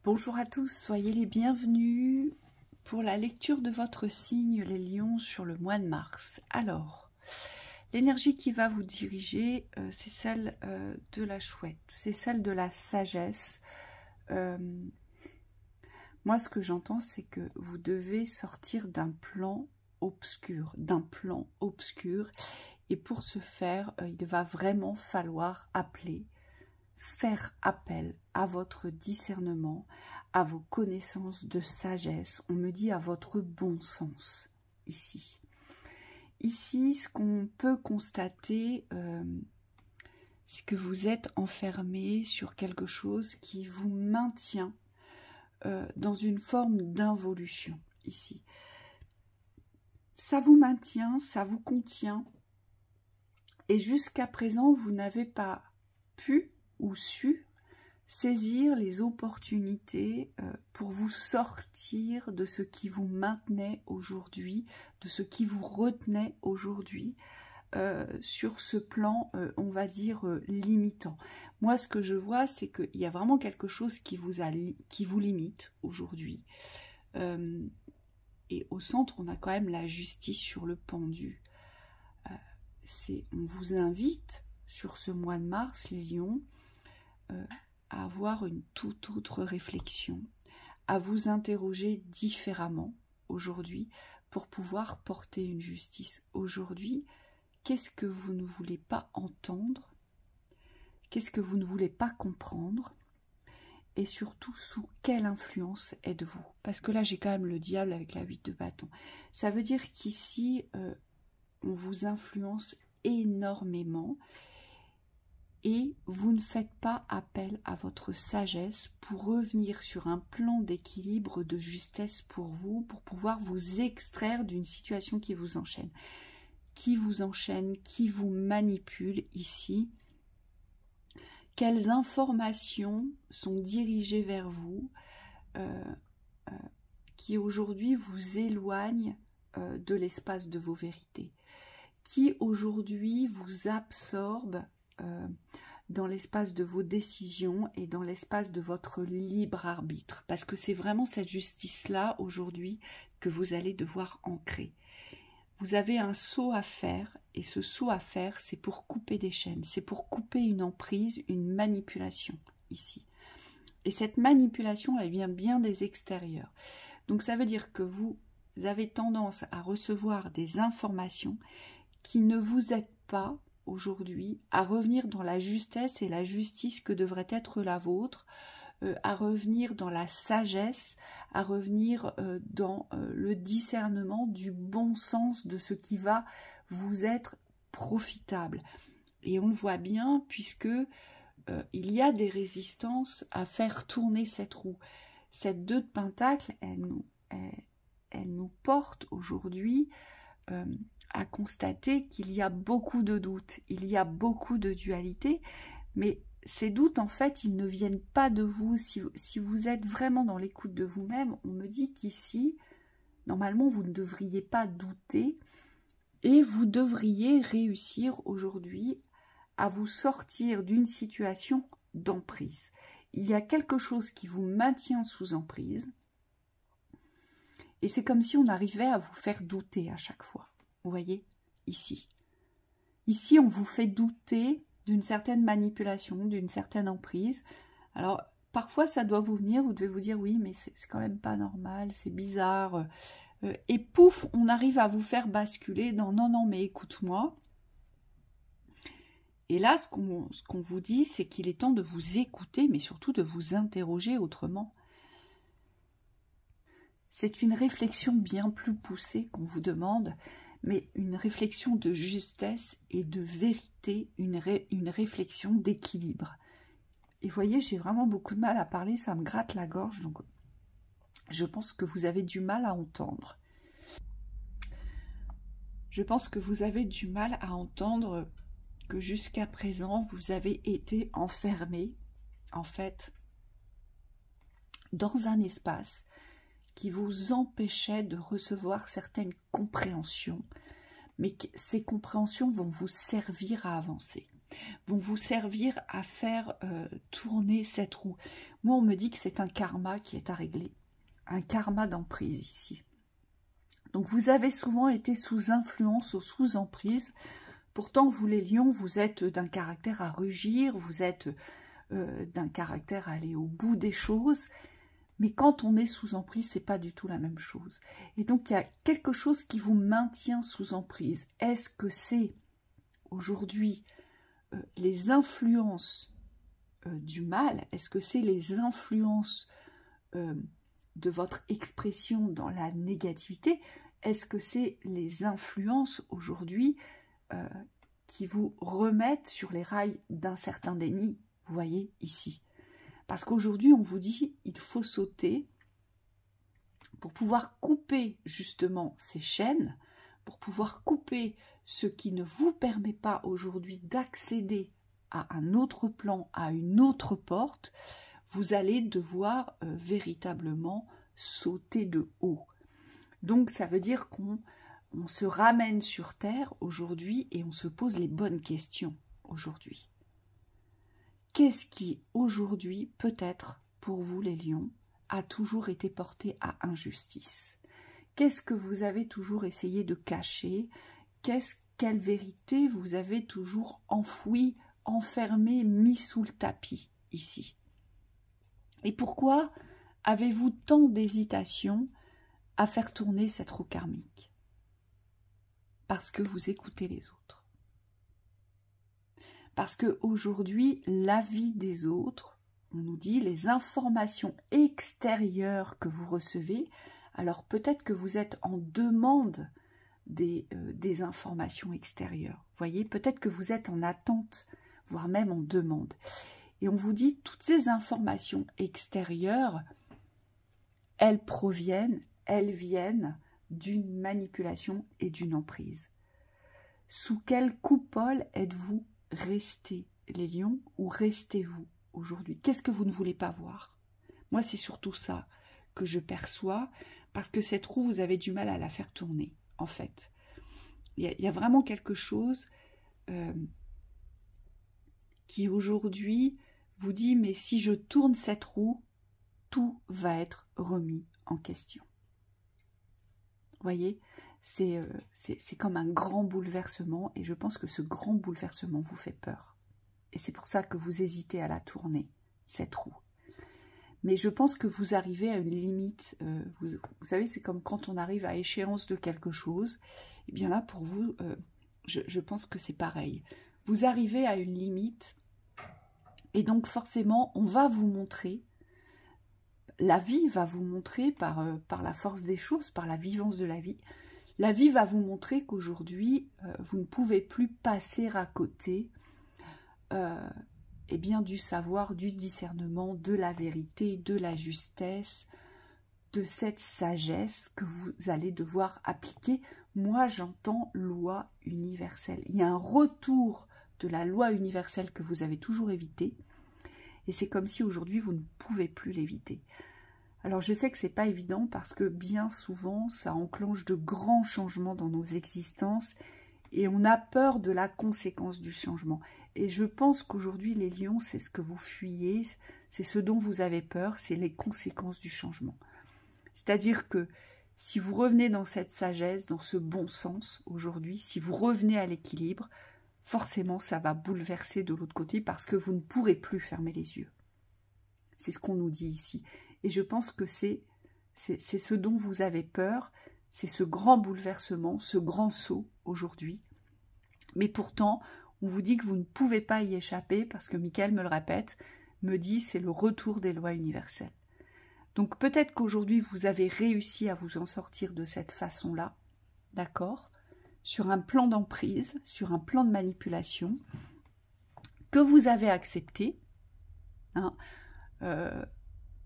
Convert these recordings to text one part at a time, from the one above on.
Bonjour à tous, soyez les bienvenus pour la lecture de votre signe, les lions, sur le mois de mars. Alors, l'énergie qui va vous diriger, c'est celle de la chouette, c'est celle de la sagesse. Moi, ce que j'entends, c'est que vous devez sortir d'un plan obscur, et pour ce faire, il va vraiment falloir faire appel à votre discernement, à vos connaissances de sagesse, on me dit à votre bon sens, ici. Ici, ce qu'on peut constater, c'est que vous êtes enfermé sur quelque chose qui vous maintient dans une forme d'involution, ici. Ça vous maintient, ça vous contient, et jusqu'à présent, vous n'avez pas pu ou su saisir les opportunités pour vous sortir de ce qui vous maintenait aujourd'hui, de ce qui vous retenait aujourd'hui sur ce plan, on va dire, limitant. Moi, ce que je vois, c'est qu'il y a vraiment quelque chose qui vous limite aujourd'hui. Et au centre, on a quand même la justice sur le pendu. On vous invite, sur ce mois de mars, les lions, à avoir une toute autre réflexion, à vous interroger différemment aujourd'hui pour pouvoir porter une justice. Aujourd'hui, qu'est-ce que vous ne voulez pas entendre? Qu'est-ce que vous ne voulez pas comprendre? Et surtout, sous quelle influence êtes-vous? Parce que là, j'ai quand même le diable avec la 8 de bâton. Ça veut dire qu'ici, on vous influence énormément. Et vous ne faites pas appel à votre sagesse pour revenir sur un plan d'équilibre, de justesse pour vous, pour pouvoir vous extraire d'une situation qui vous enchaîne, qui vous manipule ici. Quelles informations sont dirigées vers vous, qui aujourd'hui vous éloignent de l'espace de vos vérités, qui aujourd'hui vous absorbent dans l'espace de vos décisions et dans l'espace de votre libre arbitre. Parce que c'est vraiment cette justice-là, aujourd'hui, que vous allez devoir ancrer. Vous avez un saut à faire, et ce saut à faire, c'est pour couper des chaînes, c'est pour couper une emprise, une manipulation, ici. Et cette manipulation, elle vient bien des extérieurs. Donc ça veut dire que vous avez tendance à recevoir des informations qui ne vous aident pas aujourd'hui à revenir dans la justesse et la justice que devrait être la vôtre, à revenir dans la sagesse, à revenir dans le discernement du bon sens de ce qui va vous être profitable. Et on le voit bien puisque il y a des résistances à faire tourner cette roue. Cette 2 de Pentacle, elle nous porte aujourd'hui à constater qu'il y a beaucoup de doutes, il y a beaucoup de dualité, mais ces doutes, en fait, ils ne viennent pas de vous. Si vous êtes vraiment dans l'écoute de vous-même, on me dit qu'ici, normalement, vous ne devriez pas douter et vous devriez réussir aujourd'hui à vous sortir d'une situation d'emprise. Il y a quelque chose qui vous maintient sous emprise et c'est comme si on arrivait à vous faire douter à chaque fois. Vous voyez, ici. Ici, on vous fait douter d'une certaine manipulation, d'une certaine emprise. Alors, parfois, ça doit vous venir, vous devez vous dire, oui, mais c'est quand même pas normal, c'est bizarre. Et pouf, on arrive à vous faire basculer dans, non, non, mais écoute-moi. Et là, ce qu'on vous dit, c'est qu'il est temps de vous écouter, mais surtout de vous interroger autrement. C'est une réflexion bien plus poussée qu'on vous demande, mais une réflexion de justesse et de vérité, une réflexion d'équilibre. Et vous voyez, j'ai vraiment beaucoup de mal à parler, ça me gratte la gorge, donc je pense que vous avez du mal à entendre. Je pense que vous avez du mal à entendre que jusqu'à présent, vous avez été enfermé, en fait, dans un espace qui vous empêchait de recevoir certaines compréhensions, mais ces compréhensions vont vous servir à avancer. vont vous servir à faire tourner cette roue. Moi, on me dit que c'est un karma qui est à régler, un karma d'emprise ici. Donc, vous avez souvent été sous influence ou sous emprise. Pourtant, vous les lions, vous êtes d'un caractère à rugir, vous êtes d'un caractère à aller au bout des choses. Mais quand on est sous emprise, c'est pas du tout la même chose. Et donc, il y a quelque chose qui vous maintient sous emprise. Est-ce que c'est aujourd'hui les influences du mal? Est-ce que c'est les influences de votre expression dans la négativité? Est-ce que c'est les influences aujourd'hui qui vous remettent sur les rails d'un certain déni? Vous voyez ici. Parce qu'aujourd'hui, on vous dit il faut sauter pour pouvoir couper justement ces chaînes, pour pouvoir couper ce qui ne vous permet pas aujourd'hui d'accéder à un autre plan, à une autre porte. Vous allez devoir véritablement sauter de haut. Donc ça veut dire qu'on se ramène sur terre aujourd'hui et on se pose les bonnes questions aujourd'hui. Qu'est-ce qui, aujourd'hui, peut-être, pour vous les lions, a toujours été porté à injustice? Qu'est-ce que vous avez toujours essayé de cacher? Quelle vérité vous avez toujours enfouie, enfermée, mis sous le tapis, ici? Et pourquoi avez-vous tant d'hésitation à faire tourner cette roue karmique? Parce que vous écoutez les autres. Parce qu'aujourd'hui, l'avis des autres, on nous dit les informations extérieures que vous recevez, alors peut-être que vous êtes en demande des informations extérieures. Vous voyez, peut-être que vous êtes en attente, voire même en demande. Et on vous dit toutes ces informations extérieures, elles viennent d'une manipulation et d'une emprise. Sous quelle coupole êtes-vous restés, les lions, ou restez-vous aujourd'hui? Qu'est-ce que vous ne voulez pas voir? Moi, c'est surtout ça que je perçois, parce que cette roue, vous avez du mal à la faire tourner, en fait. Il y a vraiment quelque chose qui, aujourd'hui, vous dit, mais si je tourne cette roue, tout va être remis en question. Vous voyez, c'est comme un grand bouleversement, et je pense que ce grand bouleversement vous fait peur. Et c'est pour ça que vous hésitez à la tourner, cette roue. Mais je pense que vous arrivez à une limite. Vous savez, c'est comme quand on arrive à échéance de quelque chose. Et bien là, pour vous, je pense que c'est pareil. Vous arrivez à une limite, et donc forcément, on va vous montrer, la vie va vous montrer par la force des choses, par la vivance de la vie va vous montrer qu'aujourd'hui, vous ne pouvez plus passer à côté eh bien, du savoir, du discernement, de la vérité, de la justesse, de cette sagesse que vous allez devoir appliquer. Moi, j'entends loi universelle. Il y a un retour de la loi universelle que vous avez toujours évité, et c'est comme si aujourd'hui, vous ne pouvez plus l'éviter. Alors, je sais que c'est pas évident parce que bien souvent, ça enclenche de grands changements dans nos existences et on a peur de la conséquence du changement. Et je pense qu'aujourd'hui, les lions, c'est ce que vous fuyez, c'est ce dont vous avez peur, c'est les conséquences du changement. C'est-à-dire que si vous revenez dans cette sagesse, dans ce bon sens aujourd'hui, si vous revenez à l'équilibre, forcément, ça va bouleverser de l'autre côté parce que vous ne pourrez plus fermer les yeux. C'est ce qu'on nous dit ici. Et je pense que c'est ce dont vous avez peur, c'est ce grand bouleversement, ce grand saut aujourd'hui. Mais pourtant, on vous dit que vous ne pouvez pas y échapper parce que Michael me le répète, me dit c'est le retour des lois universelles. Donc peut-être qu'aujourd'hui vous avez réussi à vous en sortir de cette façon-là, d'accord, sur un plan d'emprise, sur un plan de manipulation, que vous avez accepté, hein,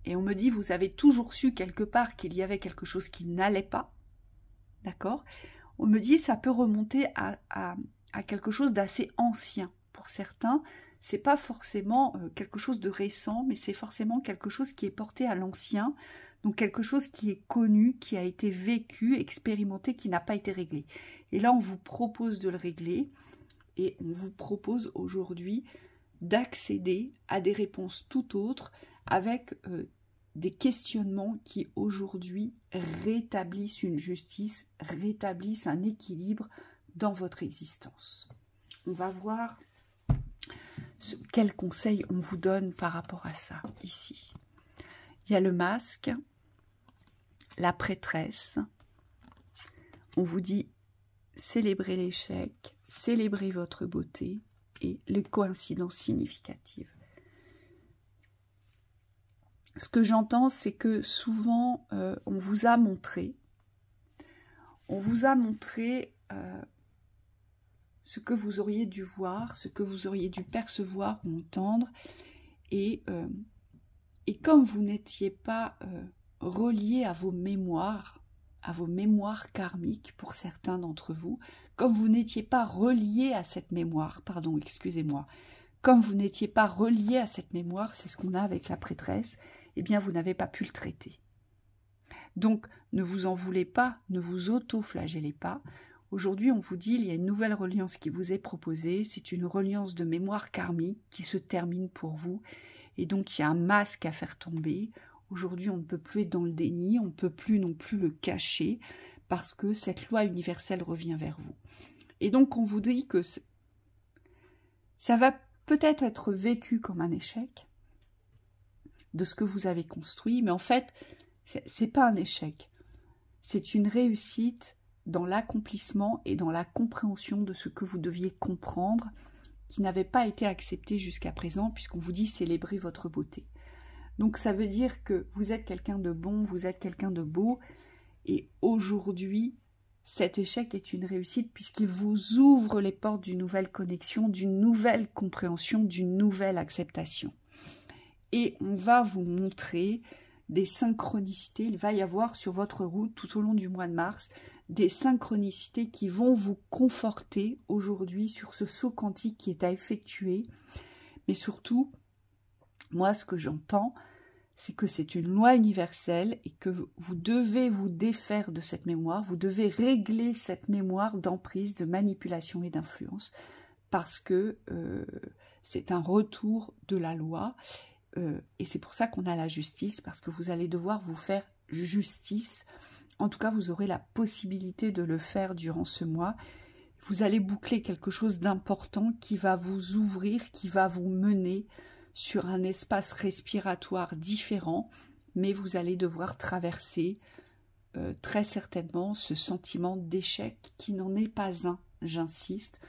et on me dit, vous avez toujours su quelque part qu'il y avait quelque chose qui n'allait pas, d'accord? On me dit, ça peut remonter à quelque chose d'assez ancien. Pour certains, c'est pas forcément quelque chose de récent, mais c'est forcément quelque chose qui est porté à l'ancien, donc quelque chose qui est connu, qui a été vécu, expérimenté, qui n'a pas été réglé. Et là, on vous propose de le régler, et on vous propose aujourd'hui d'accéder à des réponses tout autres avec des questionnements qui aujourd'hui rétablissent une justice, rétablissent un équilibre dans votre existence. On va voir quels conseils on vous donne par rapport à ça ici. Il y a le masque, la prêtresse. On vous dit célébrez l'échec, célébrez votre beauté et les coïncidences significatives. Ce que j'entends, c'est que souvent, on vous a montré ce que vous auriez dû voir, ce que vous auriez dû percevoir ou entendre, et comme vous n'étiez pas relié à vos mémoires karmiques pour certains d'entre vous, comme vous n'étiez pas relié à cette mémoire, pardon, excusez-moi, comme vous n'étiez pas relié à cette mémoire, c'est ce qu'on a avec la prêtresse, eh bien vous n'avez pas pu le traiter. Donc ne vous en voulez pas, ne vous auto-flagellez pas. Aujourd'hui on vous dit, il y a une nouvelle reliance qui vous est proposée, c'est une reliance de mémoire karmique qui se termine pour vous, et donc il y a un masque à faire tomber. Aujourd'hui on ne peut plus être dans le déni, on ne peut plus non plus le cacher, parce que cette loi universelle revient vers vous. Et donc on vous dit que ça va peut-être être vécu comme un échec de ce que vous avez construit, mais en fait, c'est pas un échec. C'est une réussite dans l'accomplissement et dans la compréhension de ce que vous deviez comprendre, qui n'avait pas été accepté jusqu'à présent, puisqu'on vous dit célébrer votre beauté. Donc ça veut dire que vous êtes quelqu'un de bon, vous êtes quelqu'un de beau, et aujourd'hui, cet échec est une réussite puisqu'il vous ouvre les portes d'une nouvelle connexion, d'une nouvelle compréhension, d'une nouvelle acceptation. Et on va vous montrer des synchronicités. Il va y avoir sur votre route, tout au long du mois de mars, des synchronicités qui vont vous conforter aujourd'hui sur ce saut quantique qui est à effectuer. Mais surtout, moi, ce que j'entends, c'est que c'est une loi universelle et que vous devez vous défaire de cette mémoire, vous devez régler cette mémoire d'emprise, de manipulation et d'influence, parce que c'est un retour de la loi. Et c'est pour ça qu'on a la justice, parce que vous allez devoir vous faire justice. En tout cas, vous aurez la possibilité de le faire durant ce mois. Vous allez boucler quelque chose d'important qui va vous ouvrir, qui va vous mener sur un espace respiratoire différent, mais vous allez devoir traverser très certainement ce sentiment d'échec qui n'en est pas un, j'insiste.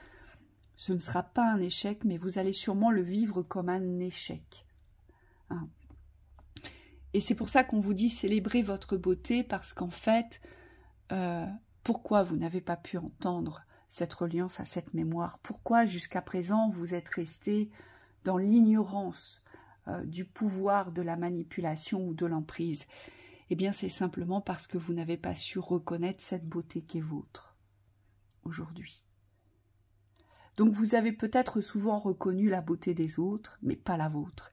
Ce ne sera pas un échec, mais vous allez sûrement le vivre comme un échec. Et c'est pour ça qu'on vous dit célébrez votre beauté, parce qu'en fait, pourquoi vous n'avez pas pu entendre cette reliance à cette mémoire? Pourquoi jusqu'à présent vous êtes resté dans l'ignorance du pouvoir de la manipulation ou de l'emprise? Eh bien c'est simplement parce que vous n'avez pas su reconnaître cette beauté qui est vôtre aujourd'hui. Donc vous avez peut-être souvent reconnu la beauté des autres, mais pas la vôtre.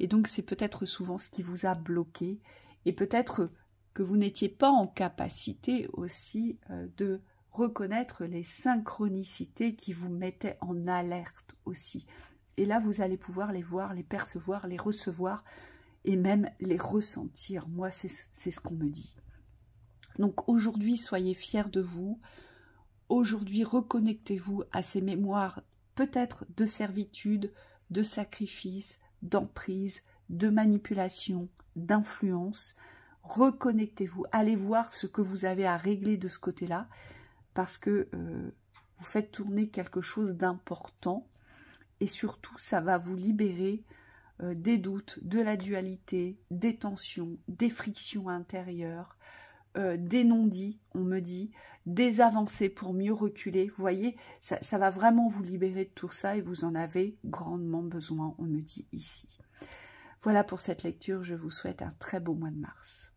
Et donc c'est peut-être souvent ce qui vous a bloqué, et peut-être que vous n'étiez pas en capacité aussi de reconnaître les synchronicités qui vous mettaient en alerte aussi. Et là vous allez pouvoir les voir, les percevoir, les recevoir, et même les ressentir. Moi c'est ce qu'on me dit. Donc aujourd'hui soyez fiers de vous, aujourd'hui reconnectez-vous à ces mémoires peut-être de servitude, de sacrifice, d'emprise, de manipulation, d'influence. Reconnectez-vous, allez voir ce que vous avez à régler de ce côté-là, parce que vous faites tourner quelque chose d'important, et surtout ça va vous libérer des doutes, de la dualité, des tensions, des frictions intérieures, des non-dits, on me dit, des avancées pour mieux reculer. Vous voyez, ça va vraiment vous libérer de tout ça, et vous en avez grandement besoin, on me dit ici. Voilà pour cette lecture, je vous souhaite un très beau mois de mars.